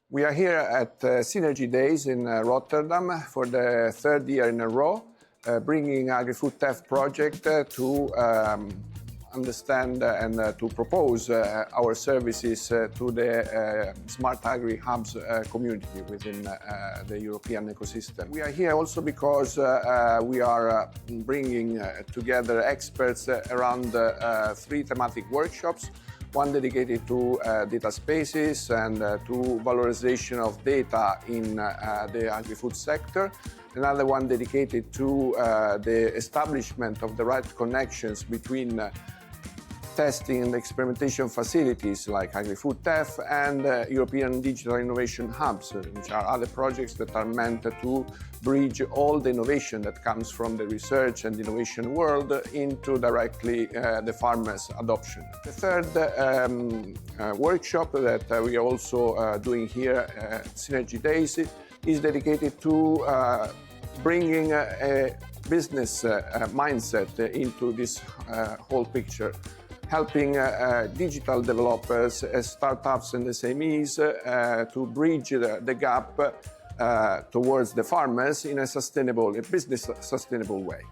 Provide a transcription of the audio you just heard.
We are here at Synergy Days in Rotterdam for the third year in a row, bringing agrifoodTEF project to understand and to propose our services to the SmartAgriHubs community within the European ecosystem. We are here also because we are bringing together experts around three thematic workshops. One dedicated to data spaces and to valorization of data in the agri-food sector. Another one dedicated to the establishment of the right connections between testing and experimentation facilities like agrifoodTEF and European Digital Innovation Hubs, which are other projects that are meant to bridge all the innovation that comes from the research and innovation world into directly the farmers' adoption. The third workshop that we are also doing here at Synergy Days is dedicated to bringing a business mindset into this whole picture, helping digital developers, startups and SMEs to bridge the gap towards the farmers in a business sustainable way.